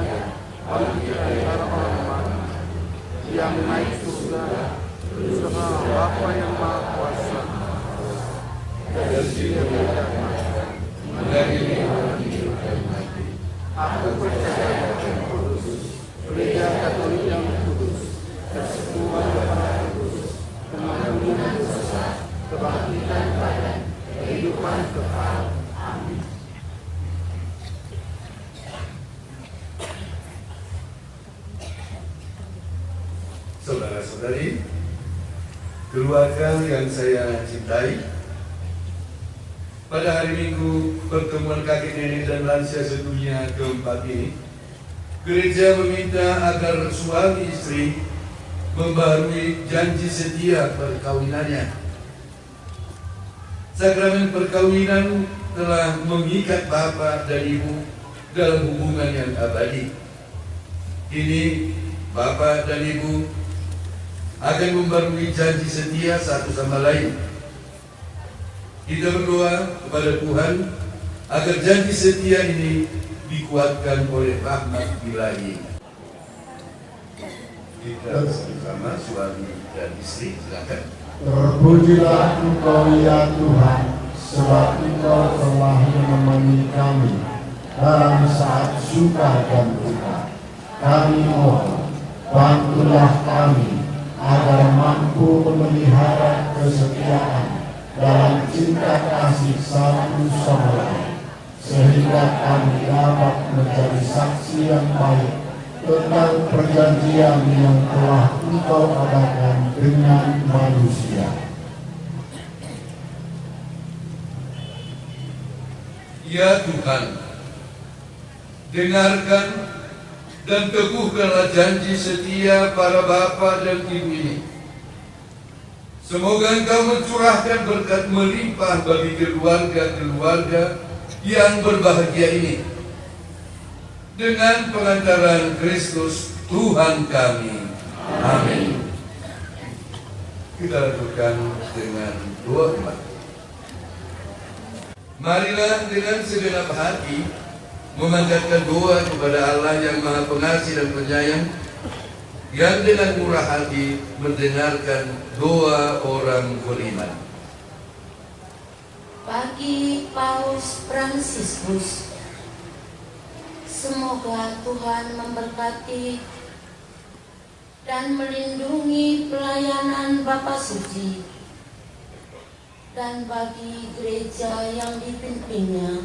bangkit dari antara orang mati, yang naik surga bersama Bapa yang Maha Kuasa, dan Dia datang mengadili orang hidup dan mati. Aku percaya Roh Kudus, Gereja Katolik yang kudus, persekutuan para kudus, pengampunan dosa, kebangkitan badan, kehidupan kekal. Amin. Saudara-saudari, keluarga yang saya cintai, pada hari Minggu pertemuan kakek nenek dan lansia sedunia keempat ini, gereja meminta agar suami istri membaharui janji setia perkawinannya. Sakramen perkawinan telah mengikat bapak dan ibu dalam hubungan yang abadi. Kini bapak dan ibu akan membarui janji setia satu sama lain. Kita berdoa kepada Tuhan agar janji setia ini dikuatkan oleh rahmat ilahi. Kita bersama suami dan istri, silakan. Terpujilah Engkau ya Tuhan, sebab Engkau telah menemani kami dalam saat suka dan duka. Kami mohon, bantulah kami agar mampu memelihara kesetiaan dalam cinta kasih satu sama lain, sehingga kami dapat menjadi saksi yang baik tentang perjanjian yang telah Engkau adakan dengan manusia. Ya Tuhan, dengarkan dan teguhkanlah janji setia para bapa dan ibu ini. Semoga Engkau mencurahkan berkat melimpah bagi keluarga-keluarga yang berbahagia ini. Dengan pengantaran Kristus Tuhan kami. Amin. Kita lakukan dengan doa umat. Marilah dengan segenap hati memanjatkan doa kepada Allah yang Maha Pengasih dan Penyayang, yang dengan murah hati mendengarkan doa orang beriman. Bagi Paus Fransiskus, semoga Tuhan memberkati dan melindungi pelayanan Bapa Suci, dan bagi gereja yang dipimpinnya,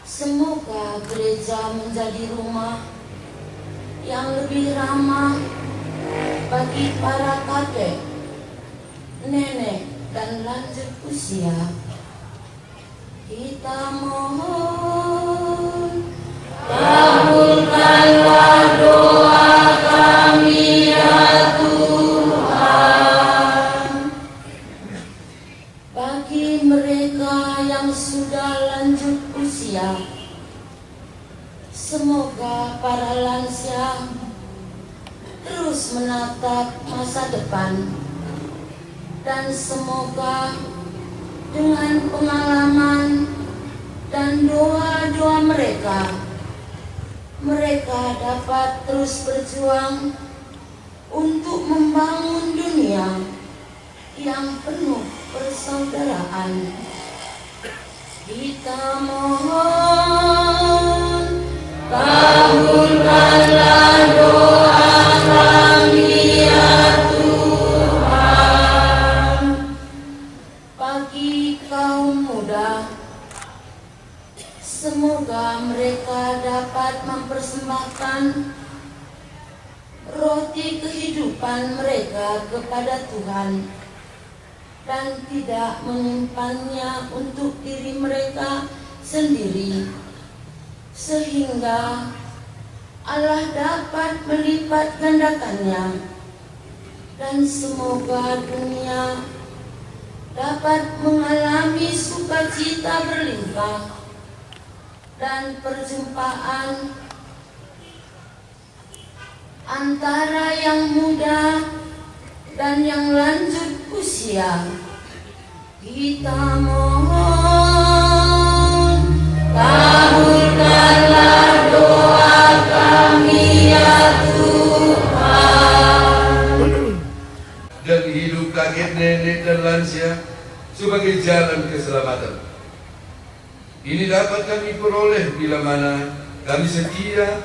semoga gereja menjadi rumah yang lebih ramah bagi para kakek, nenek, dan lanjut usia. Kita mohon, kabulkanlah doa kami ya Tuhan. Bagi mereka yang sudah lanjut usia, semoga para lansia terus menatap masa depan, dan semoga dengan pengalaman dan doa-doa mereka dapat terus berjuang untuk membangun dunia yang penuh persaudaraan. Kita mohon, kabulkanlah doa kami ya Tuhan. Bagi kaum muda, semoga mereka menyerahkan roti kehidupan mereka kepada Tuhan dan tidak menyimpannya untuk diri mereka sendiri, sehingga Allah dapat melipat gandakannya, dan semoga dunia dapat mengalami sukacita berlimpah dan perjumpaan antara yang muda dan yang lanjut usia. Kita mohon, kabulkanlah doa kami ya Tuhan. Dan hidup kakek nenek dan lansia sebagai jalan keselamatan. Ini dapat kami peroleh bila mana kami setia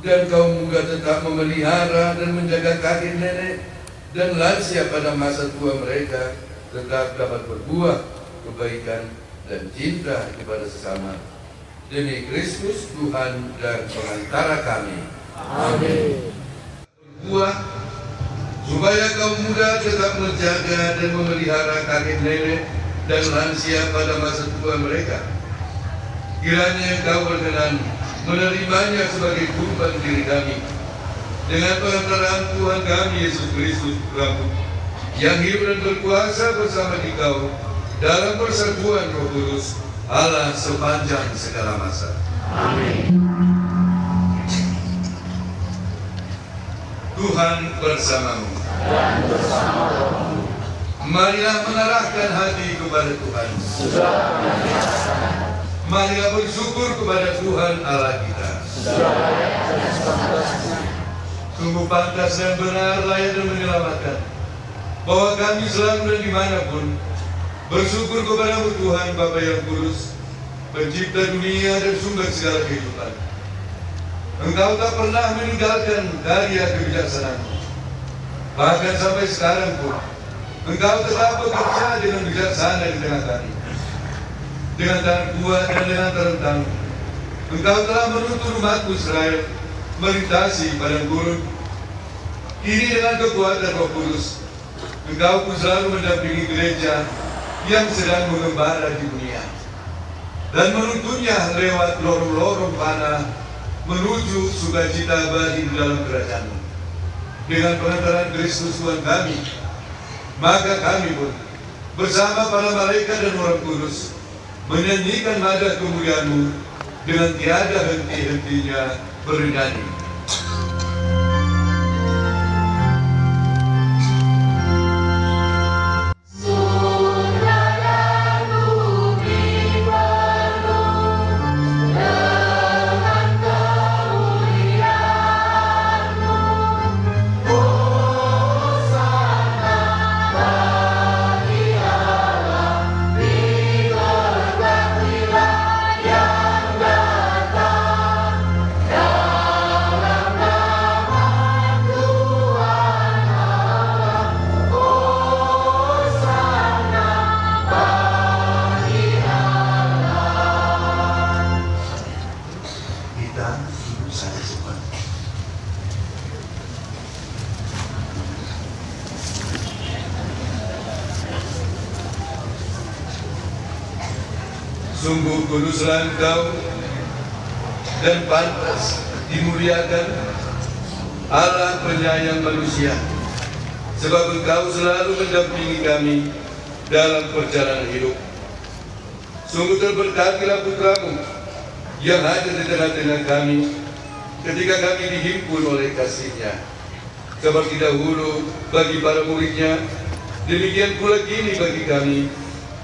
dan kaum muda tetap memelihara dan menjaga kakek nenek dan lansia pada masa tua mereka tetap dapat berbuah kebaikan dan cinta kepada sesama. Demi Kristus Tuhan dan pengantara kami. Amin. Berbuah supaya kaum muda tetap menjaga dan memelihara kakek nenek dan lansia pada masa tua mereka. Kiranya Engkau berkenan menerimanya sebagai kurban diri kami dengan pengantaran Tuhan kami Yesus Kristus Putramu, yang hidup dan berkuasa bersama Engkau dalam persatuan Roh Kudus Allah sepanjang segala masa. Amin. Tuhan bersamamu. Dan bersama rohmu. Marilah mengarahkan hati kepada Tuhan. Marilah bersyukur kepada Tuhan Allah kita. Sungguh pantas dan benar, layak dan menyelamatkan, bahwa kami selalu dan dimanapun bersyukur kepada Tuhan Bapa yang Kudus, pencipta dunia dan sumber segala kehidupan. Engkau tak pernah meninggalkan karya kebijaksanaan. Bahkan sampai sekarang pun Engkau tetap bekerja dengan bijaksana di tengah kami. Dengan tangan kuat dan dengan terentang, Engkau telah menuntun umat-Mu Israel melintasi padang gurun. Kini dengan kekuatan Roh Kudus, Engkau pun selalu mendampingi gereja yang sedang mengembara di dunia dan menuntunnya lewat lorong-lorong panah menuju sukacita abadi di dalam kerajaan-Mu. Dengan pengantaran Kristus Tuhan kami, maka kami pun bersama para malaikat dan orang kudus menyanyikan nada kemuliaan-Mu dengan tiada henti-hentinya bernyanyi. Sungguh kuduslah Engkau dan pantas dimuliakan, Allah penyayang manusia, sebab Engkau selalu mendampingi kami dalam perjalanan hidup. Sungguh terberkatilah Putra-Mu yang hadir di tengah-tengah kami ketika kami dihimpun oleh kasih-Nya. Seperti dahulu bagi para murid-Nya, demikian pula kini bagi kami.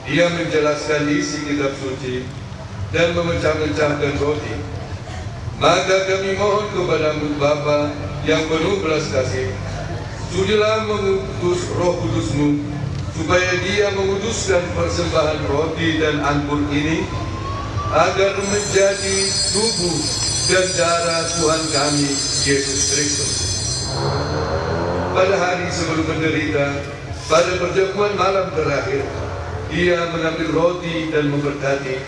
Dia menjelaskan isi kitab suci dan memecah-mecahkan roti. Maka kami mohon kepada-Mu Bapa yang penuh belas kasih, sudilah mengutus Roh Kudus-Mu supaya Dia menguduskan persembahan roti dan anggur ini agar menjadi tubuh dan darah Tuhan kami Yesus Kristus. Pada hari sebelum menderita, pada perjamuan malam terakhir, Dia mengambil roti dan memberkati,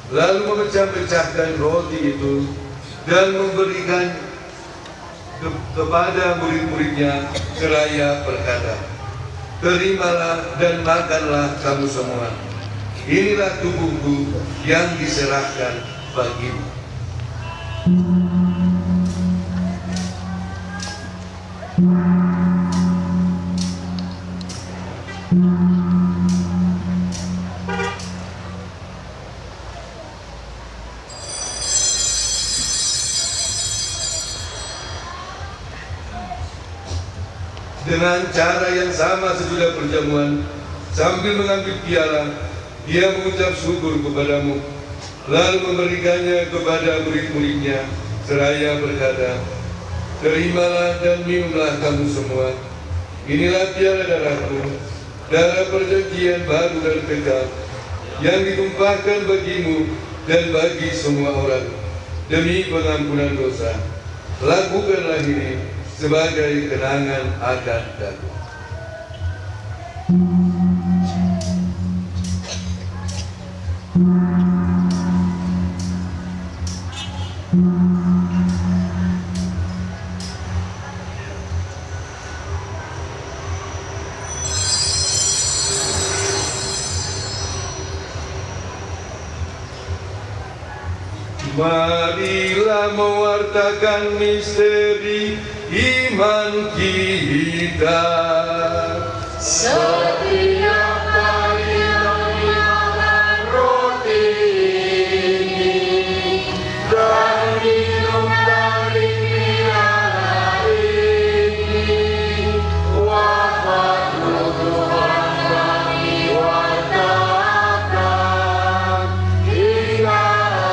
lalu memecah-mecahkan roti itu, dan memberikan kepada murid-muridnya seraya berkata, "Terimalah dan makanlah kamu semua. Inilah tubuhku yang diserahkan bagimu." Dengan cara yang sama sesudah perjamuan, sambil mengambil piala, dia mengucap syukur kepadamu, lalu memberikannya kepada murid-muridnya, seraya berkata, "Terimalah dan minumlah kamu semua. Inilah piala darahku, darah perjanjian baru dan kekal, yang ditumpahkan bagimu dan bagi semua orang, demi pengampunan dosa. Lakukanlah ini sebagai kenangan akan aku." Marilah mewartakan misteri iman kita. Setiap kali memakan roti ini dan minum dari piala ini, wafat-Mu Tuhan kami wartakan hingga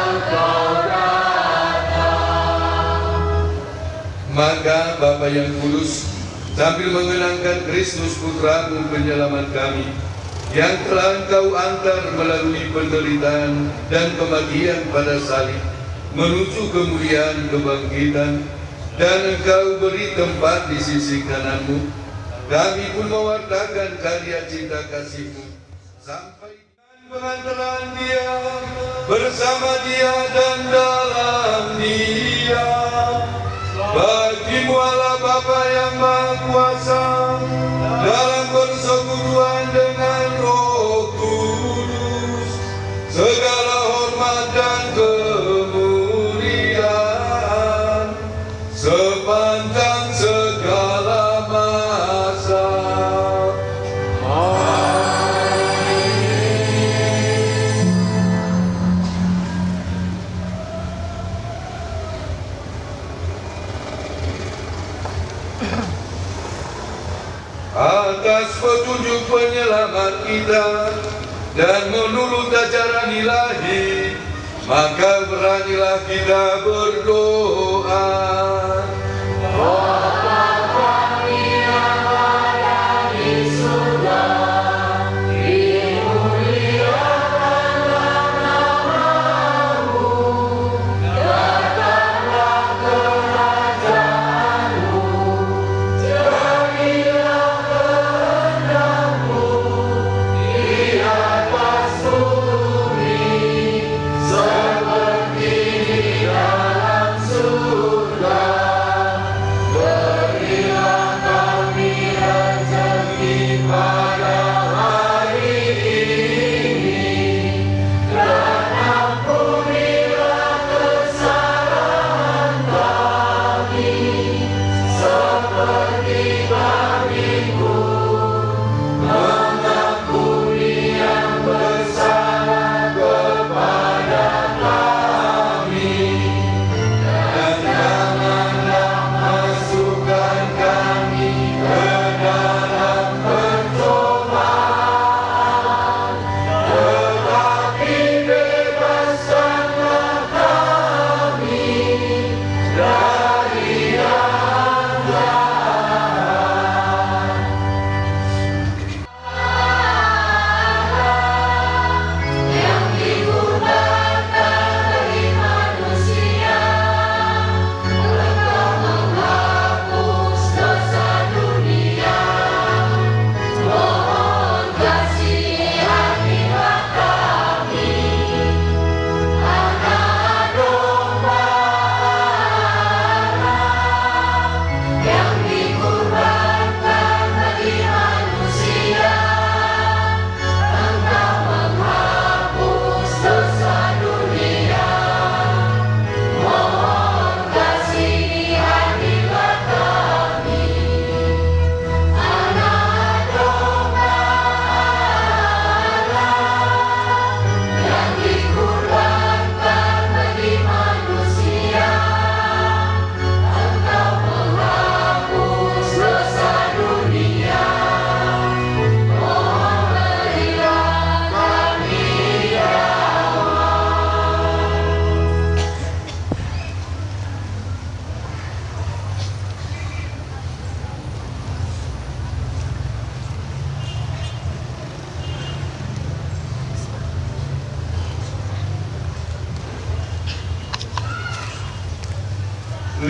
Engkau datang. Maka Bapa yang kudus, sambil mengenangkan Kristus Putra-Mu penyelamat kami, yang telah Engkau antar melalui penderitaan dan kematian pada salib, menuju kemuliaan kebangkitan, dan Engkau beri tempat di sisi kanan-Mu, kami pun mewartakan karya cinta kasih-Mu, sampai pengantaran Dia, bersama Dia dan dalam Dia. Bagi-Mu Allah Bapa yang Maha Kuasa, dalam persekutuan dengan Roh Kudus, segala hormat dan kemuliaan sepanjang segala masa. Atas petunjuk penyelamat kita dan menurut ajaran ilahi, maka beranilah kita berdoa. Bapa kami yang ada di surga, dimuliakanlah nama-Mu, datanglah kerajaan-Mu, jadilah kehendak-Mu di atas bumi seperti di dalam surga.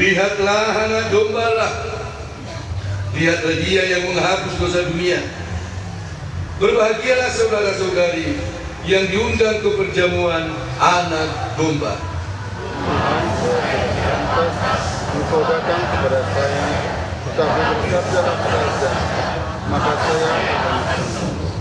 Lihatlah anak domba lah. Lihatlah dia yang menghapus dosa dunia. Berbahagialah saudara-saudari yang diundang ke perjamuan anak domba. Engkau datang kepada saya, tetapi bersabdalah saja, maka saya akan sembuh.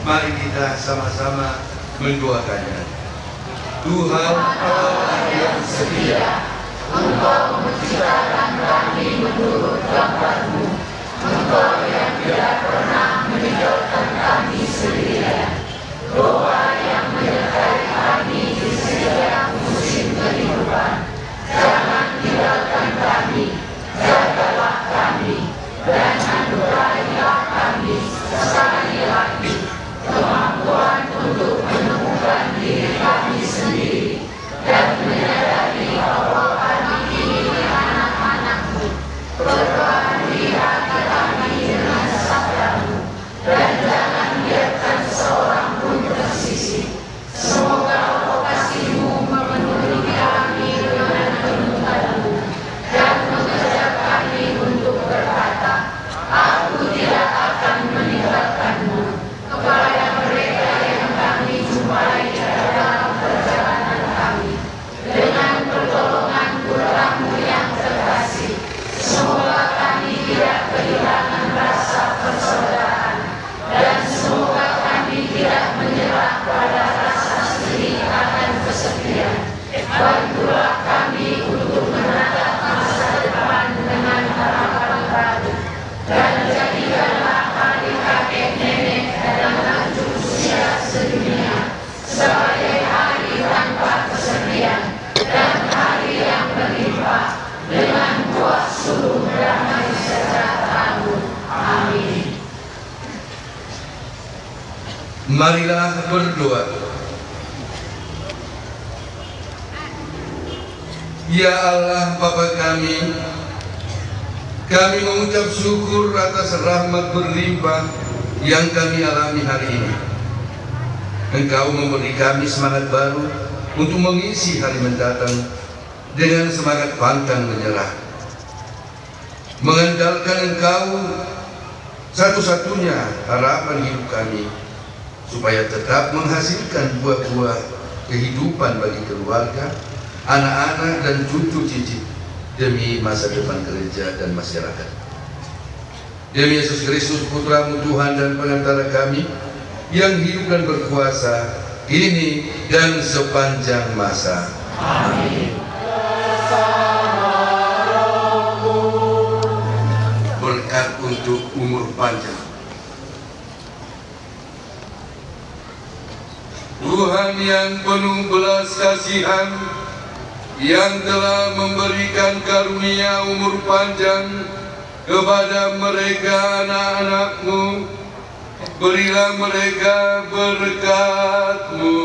Mari kita sama-sama mendoakannya. Tuhan Allah yang setia, Engkau menciptakan kami menurut gambar-Mu. Engkau yang tidak pernah meninggalkan kami sendirian. Doa yang menyertai kami di setiap musim kehidupan. Jangan tinggalkan kami, jagalah kami, dan anugerahilah kami sekali lagi kemampuan untuk menemukan diri kami sendiri dan menyadari bahwa kami ini anak-anak-Mu. Perbahagi hati kami dengan sabda-Mu dan jangan biarkan seorang pun tersisih. Semoga roh kasih-Mu memenuhi kami dengan kenubuatan-Mu dan mengajar kami untuk berkata, Aku tidak akan meninggalkan-Mu. Kepada mereka yang kami jumpai dalam perjalanan kami, dengan pertolongan putra-Mu yang terkasih, semoga kami tidak kehilangan rasa persaudaraan, dan semoga kami tidak menyerah pada rasa sedih akan kesepian. Bantulah kami untuk menatap masa depan dengan harapan baru, dan jadikanlah hari kakek nenek dalam lanjut usia sedunia sebagai hari tanpa kesepian dan hari yang berlimpah dengan buah sulung damai sejahtera-Mu. Amin. Marilah berdoa. Ya Allah Bapa kami mengucap syukur atas rahmat berlimpah yang kami alami hari ini. Engkau memberi kami semangat baru untuk mengisi hari mendatang dengan semangat pantang menyerah. Mengandalkan Engkau satu-satunya harapan hidup kami, supaya tetap menghasilkan buah-buah kehidupan bagi keluarga, anak-anak dan cucu cicit demi masa depan gereja dan masyarakat. Demi Yesus Kristus, Putra-Mu Tuhan dan Pengantara kami, yang hidup dan berkuasa kini dan sepanjang masa. Amin. Berkat untuk umur panjang. Tuhan yang penuh belas kasihan, yang telah memberikan karunia umur panjang kepada mereka anak-anak-Mu, berilah mereka berkat-Mu.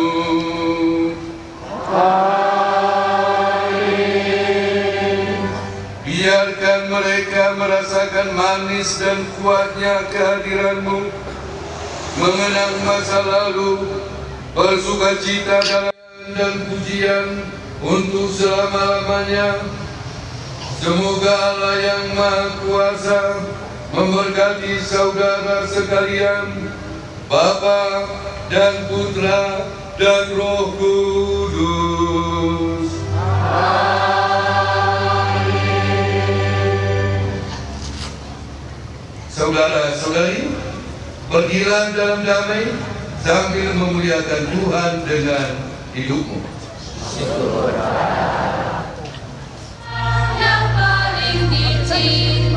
Amin. Biarkan mereka merasakan manis dan kuatnya kehadiran-Mu, mengenang masa lalu, bersukacita dalam dan pujian untuk selama-lamanya, Semoga Allah yang Maha Kuasa memberkati saudara sekalian, Bapa dan Putra dan Roh Kudus. Saudara-saudari, pergilah dalam damai sambil memuliakan Tuhan dengan hidupmu. Yang paling dicintai.